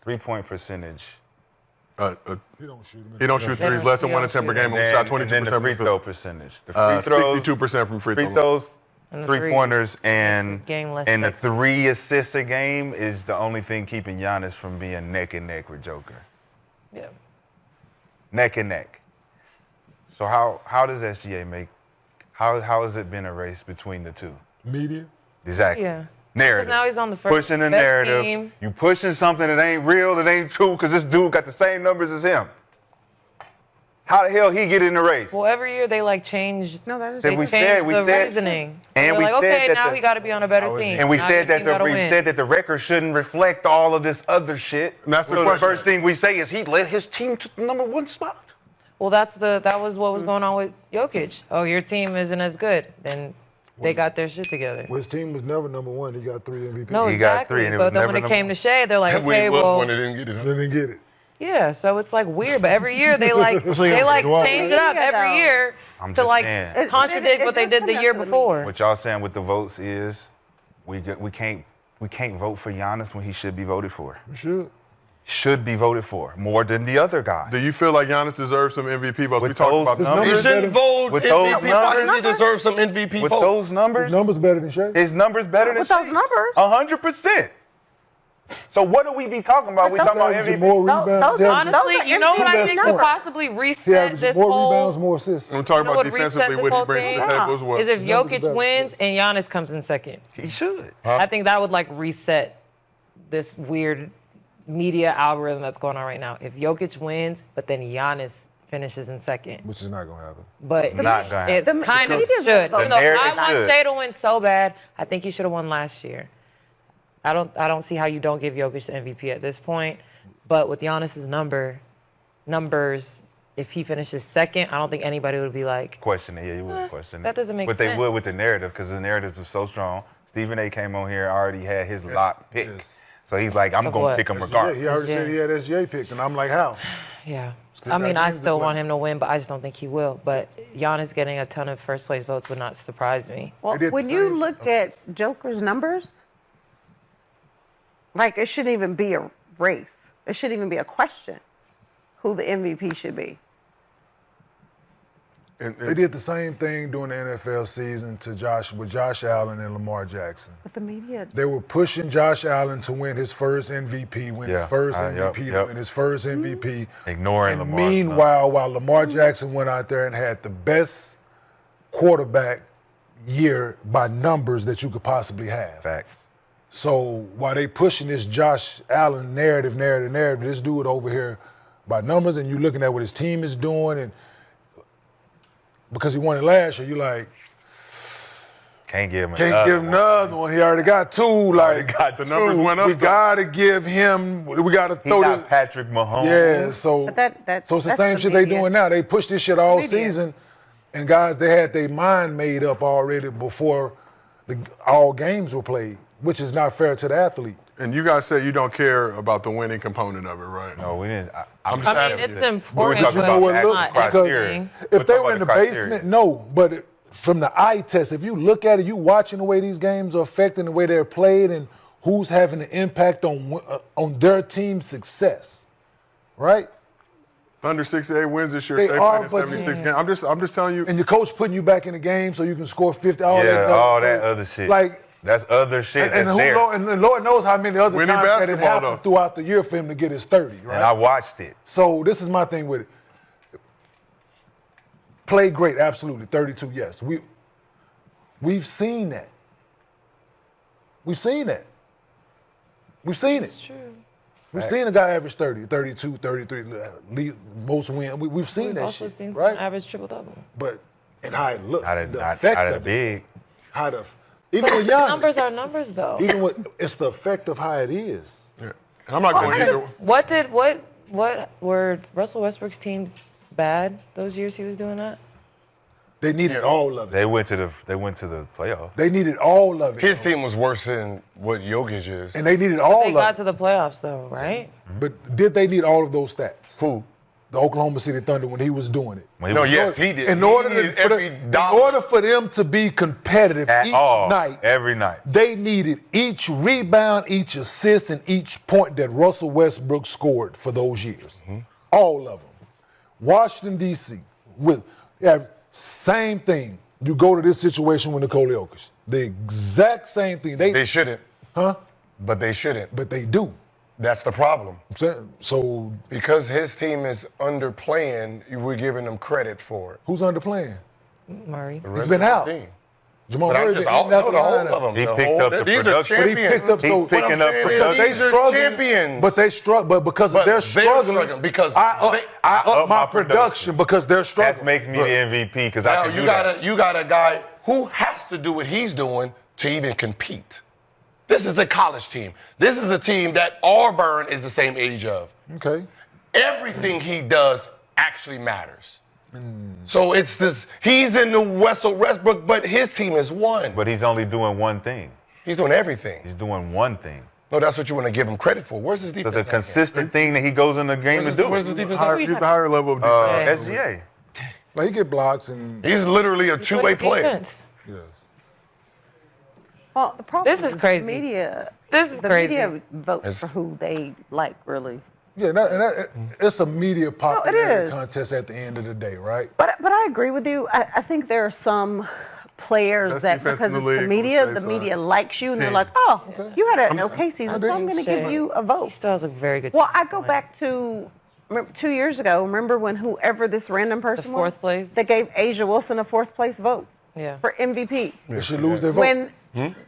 3-point percentage. He don't shoot them. He don't shoot threes less than 1 in 10 per game. And Shot then 22% the free from throw percentage. The free throws, 62% from free free throws. throws, And the three-pointers, and the 3 assists a game is the only thing keeping Giannis from being neck and neck with Joker. Yeah. Neck and neck. So how does SGA make? How has it been a race between the two? Media. Exactly. Yeah. Narrative. Because now he's on the first pushing the best narrative. team. You pushing something that ain't real, that ain't true, because this dude got the same numbers as him. How the hell he get in the race? Well, every year they like change. No, that is. They we change said- we the said- reasoning. So and they're we like, said okay, that now the- we got to be on a better team. And we Now said your that team gotta win. the record shouldn't reflect all of this other shit. And that's the so question. first thing we say is he led his team to the #1 spot. Well, that was what was going on with Jokic. Oh, your team isn't as good. Then they got their shit together. Well, his team was never #1. He got 3 MVP. No, He got exactly. 3, and it was But then when never it came to Shea, they're like, When okay, it was well, when they didn't get it. Huh? They didn't get it. yeah. So it's like weird. But every year they like Well, change it up yeah, every though. year I'm to just like saying. contradict what they It did the comes year down to the before. What y'all saying with the votes is we can't vote for Giannis when he should be voted for. We should. Should be voted for more than the other guy. Do you feel like Giannis deserves some MVP votes? With We talked those about the numbers- He numbers. shouldn't vote With MVP. those Why does he numbers- deserve some MVP With votes? those His numbers, numbers better than Shea. his numbers better than With those Shae's. numbers? 100%. So what do we be talking about? We talking about Averaging MVP. more rebounds. those- He averaging- Honestly, Those are you know what I MVP think could numbers. possibly he reset averages this more whole. rebounds, more assists. I'm talking You know about what reset defensively, this what whole he brings to the thing table as well. is if Numbers Jokic better. wins and Giannis comes in second. He should. I think that would like reset this weird media algorithm that's going on right now. If Jokic wins, but then Giannis finishes in second. Which is not going to happen. But Not gonna it happen. kind of media's should. gonna Even vote. though The I narrative want should. Shea to win so bad, I think he should have won last year. I don't see how you don't give Jokic the MVP at this point. But with Giannis's numbers, if he finishes second, I don't think anybody would be like, Question it. Yeah, you would question it. that doesn't make But they sense. would with the narrative because the narratives are so strong. Stephen A. came on here, already had his lock pick. Yes. So he's like, I'm Of going what? to pick him Yeah, regardless. he already said he had SGA picked, and I'm like, how? yeah. Still I mean, got I games to still play. want him to win, but I just don't think he will. But Giannis getting a ton of first place votes would not surprise me. Well, They did the when you same- look at Joker's numbers, like it shouldn't even be a race. It shouldn't even be a question who the MVP should be. They did the same thing during the NFL season to Josh Allen and Lamar Jackson. But the media, They were pushing Josh Allen to win his first MVP, win Yeah, his first yep, MVP, yep. win his first MVP. Ignoring And Lamar. meanwhile, while Lamar Jackson went out there and had the best quarterback year by numbers that you could possibly have. Facts. So while they pushing this Josh Allen narrative, this dude over here by numbers, and you looking at what his team is doing, and because he won it last year, you like, Can't give him can't give him another one. He already got 2. Like got the numbers two. went up, We though. gotta give him. We gotta He throw got this. Patrick Mahomes. Yeah, so But that's so it's the that's same the shit they media. doing now. They push this shit all Media. season, and guys, they had their mind made up already before all games were played, which is not fair to the athlete. And you guys said you don't care about the winning component of it, right? No, we didn't. I'm just I mean, asking it's you. We were important, talking but about what it's the not because criteria. everything. We're If they talking were in the about criteria. basement, no, but from the eye test, if you look at it, you watching the way these games are affecting the way they're played and who's having an impact on their team's success, right? Thunder 68 wins this year. They They are, played in but- 76 games. I'm just telling you. And your coach putting you back in the game so you can score 50. All Yeah, that all stuff. that other shit. Like, That's other shit and, that's there. Lord knows how many other Winning times that it basketball, happened though. throughout the year for him to get his 30, right? And I watched it. So this is my thing with it. Played great, absolutely. 32, yes. We've seen that. We've seen that. We've seen it. It's true. We've seen a guy average 30, 32, 33, most win. We've seen We've that also shit, seen some right? average triple-double. But and how it looked, Not the a effect of it, big. how the even with Giannis, Numbers are numbers, though. even with it's the effect of how it is. Yeah. And I'm not going either. What were Russell Westbrook's team bad those years he was doing that? They needed all of it. They went to the playoffs. They needed all of it. His team was worse than what Jokic is. And they needed all They of got it. to the playoffs, though, right? But did they need all of those stats? Who? the Oklahoma City Thunder when he was doing it. When he No, was- yes, he did. In He order, needed to, for every the- in dollar. order for them to be competitive At each all, night, every night. they needed each rebound, each assist, and each point that Russell Westbrook scored for those years. All of them. Washington, D.C. Same thing. You go to this situation with Nikola Jokic. The exact same thing. They shouldn't, Huh? but they shouldn't. But they do. That's the problem. So Because his team is underplaying, we're giving them credit for it. who's underplaying? Murray. The rest He's been of the out. team. Jamal But I'm Murray just been all, in and out no, the the whole lineup. of them. He the picked whole, up the these are production. But he champions. picked up He's so picking up saying is production. they these are struggling, champions. but they struggle. But because But of their they're struggling, struggling because I up my production because they're struggling. That makes me the MVP because Now I can you do got that. you got a guy who has to do what he's doing to even compete. This is a college team. This is a team that Auburn is the same age of. Okay. Everything he does actually matters. So it's this. He's in the Russell Westbrook, but his team has won. But he's only doing one thing. He's doing everything. He's doing one thing. No, that's what you want to give him credit for. Where's his So defense? the at? consistent thing that he goes in the game to do. Where's his defense? Higher, at? he's the higher level of defense. SGA. Like he get blocks and He's literally a two-way player. Defense. yes. Well, the problem This is crazy. The media. This is the crazy. media votes It's- for who they like, really. Yeah, it's a media popularity is. contest at the end of the day, right? But I agree with you. I think there are some players Best that defense because in the it's league the on media, the the side. media likes you, and they're Team. like, oh, you had an okay season, so dig I'm going to Shay. give you a He vote. still has a very good Well, team. I go back to 2 years ago. Remember when whoever this random person fourth was? place? They gave Asia Wilson a fourth place vote Yeah. for MVP. They should lose their vote. When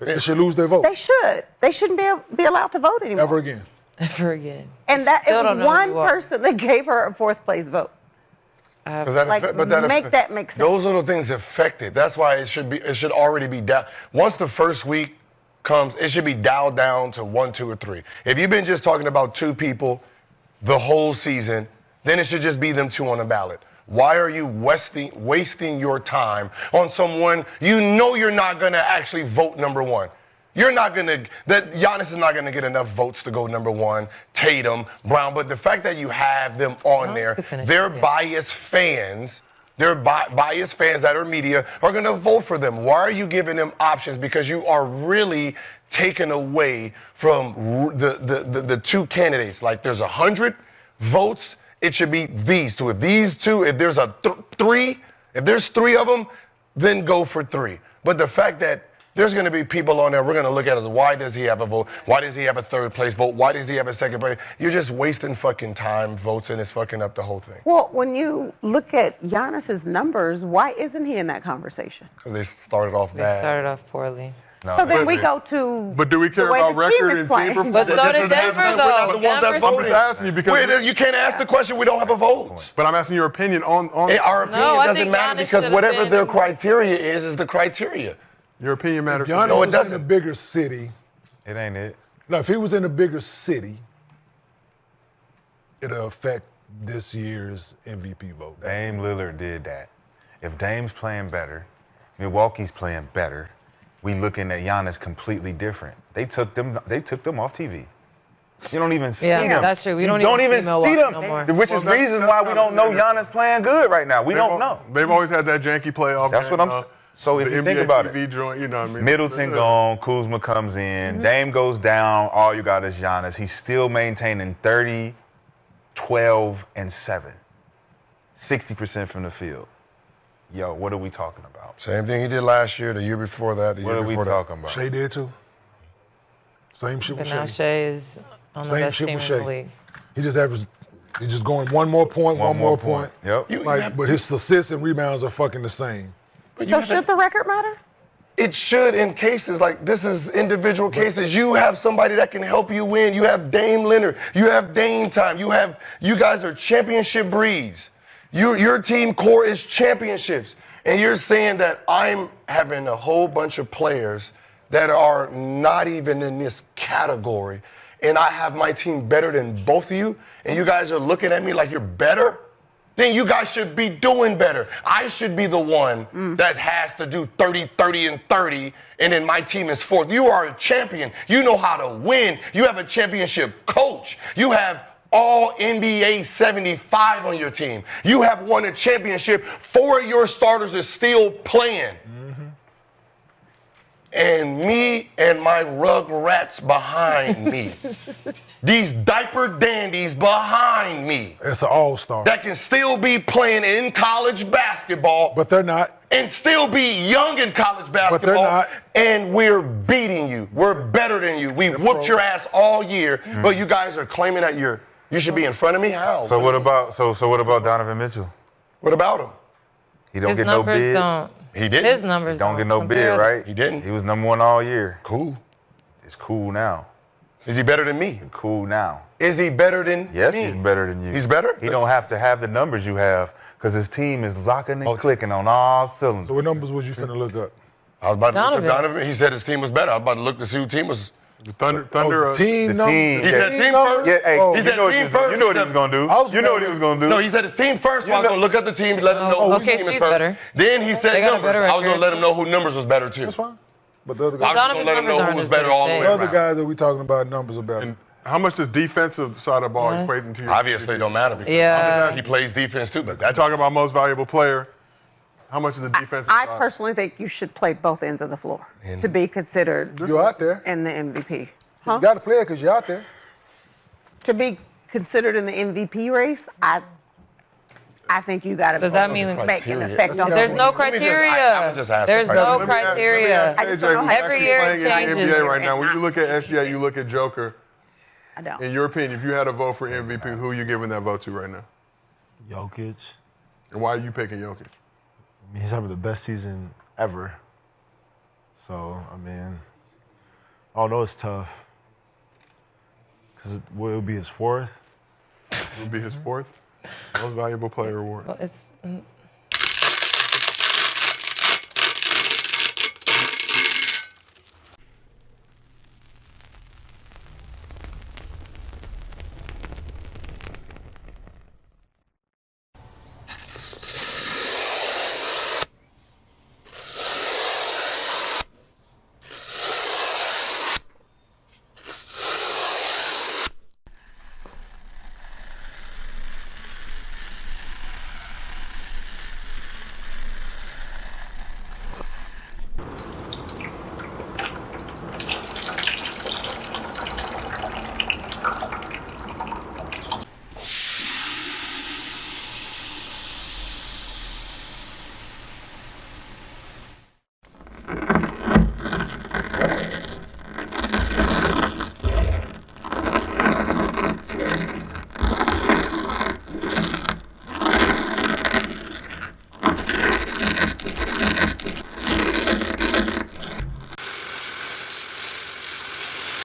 They should lose their vote they should. They shouldn't be allowed to vote anymore. ever again. Ever again. And that it Still was don't know who one you are. person that gave her a fourth place vote. Does that Like, affect- but that make that make sense. Those little things affect it. That's why it should already be down. Once the first week comes, it should be dialed down to 1, 2, or 3. If you've been just talking about 2 people the whole season, then it should just be them 2 on the ballot. Why are you wasting your time on someone you know you're not going to actually vote number 1? You're not going to, that Giannis is not going to get enough votes to go number 1, Tatum, Brown, but the fact that you have them on there, could finish they're second. biased fans, biased fans that are media are going to vote for them. Why are you giving them options? Because you are really taking away from the 2 candidates. Like there's 100 votes, it should be these 2. If these 2, if there's a 3, if there's 3 of them, then go for 3. But the fact that there's going to be people on there, we're going to look at it as why does he have a vote? Why does he have a 3rd place vote? Why does he have a 2nd place? You're just wasting fucking time votes and it's fucking up the whole thing. Well, when you look at Giannis's numbers, why isn't he in that conversation? Because they started off They bad. started off poorly. No, So then but- we go to. But do we care the way about the team record is and playing. team But performance? so did Denver, We're not though. the ones that's Denver's I'm voting. just asking you because. Wait, you can't ask the question. We don't have a vote. But I'm asking your opinion on Our opinion I doesn't think matter Giannis because should've whatever been- their criteria is the criteria. your opinion matters. Giannis No, it was in a doesn't. bigger city. It ain't it. Now, if he was in a bigger city, it'll affect this year's MVP vote. Dame Lillard did that. If Dame's playing better, Milwaukee's playing better, we looking at Giannis completely different. They took them off TV. You don't even see Yeah, them. that's true. We You don't don't even even see Milwaukee see them. no more. Which is Well, that's- reason that's why we not don't know fair. Giannis playing good right now. We don't know. They've always had that janky playoff. That's what I'm game, s- so if the you think NBA about it, TV joint, you know what I mean? Middleton Yeah. gone, Kuzma comes in, Dame goes down, all you got is Giannis. He's still maintaining 30, 12, and 7. 60% from the field. Yo, what are we talking about? Same thing he did last year, the year before that, the What year are we before that. talking about? Shea did too. Same shit with But now Shea. Shea is on the Same best shit team with in the Shea. league. He's just going one more point, one more point. Yep. But his assists and rebounds are fucking the same. So should the record matter? It should in cases like this is individual cases. You have somebody that can help you win. You have Dame Leonard. You have Dame time. You guys are championship breeds. Your team core is championships. And you're saying that I'm having a whole bunch of players that are not even in this category. And I have my team better than both of you. And you guys are looking at me like you're better. Then you guys should be doing better. I should be the one that has to do 30, 30, and 30, and then my team is 4th. You are a champion. You know how to win. You have a championship coach. You have all NBA 75 on your team. You have won a championship. 4 of your starters are still playing. And me and my rug rats behind me. These diaper dandies behind me. It's an all-star. That can still be playing in college basketball. But they're not. And still be young in college basketball. But they're not. And we're beating you. We're better than you. We whooped your ass all year. But you guys are claiming that you should be in front of me? How? So what about Donovan Mitchell? What about him? He don't His get no numbers bid. don't. He didn't. His numbers Don't get no bid, compare- right? He didn't. He was #1 all year. Cool. It's cool now. Is he better than me? Cool now. Is he better than Yes, me? he's better than you. He's better? He don't have to have the numbers you have because his team is locking and clicking on all So cylinders. what numbers was you finna look up? I was about to look Donovan. at Donovan. He said his team was better. I was about to look to see who team was. The Thunder. Oh, the team the numbers. team. He said team numbers? first? Yeah, hey, Oh, He you said know what team he was gonna- you know what he was gonna do. I was You know what he gonna- was gonna do. No, he said his team first. So I was going to look at the team, let him know who Okay, team is he's first. better. Then he said They got a numbers. better I was going to record. let him know who numbers was better too. That's fine. But the other I was guys, just going to let him know who was better all the way the other around. guys that we talking about, numbers are better. And how much does defensive side of the ball Yes. equate into your? Obviously, it don't matter because Yeah. he plays defense too. But I'm that's talking about most valuable player. How much is the defensive I side? personally think you should play both ends of the floor to be considered You're out there. in the MVP. You got to play it because you're out there. To be considered in the MVP race, I think you got to Does that mean make an criteria? effect on There's the no team. criteria? I'm just asking. There's Let no Let me ask criteria. I just AJ, don't know who's how- Every actually year it playing in the changes. NBA right now. When you look at SGA, you look at Joker. I don't. In your opinion, if you had a vote for MVP, who are you giving that vote to right now? Jokic. And why are you picking Jokic? I mean, he's having the best season ever. So, I mean, I don't know, it's tough. Because it'll be his fourth. It would be his fourth most valuable player award. Well, it's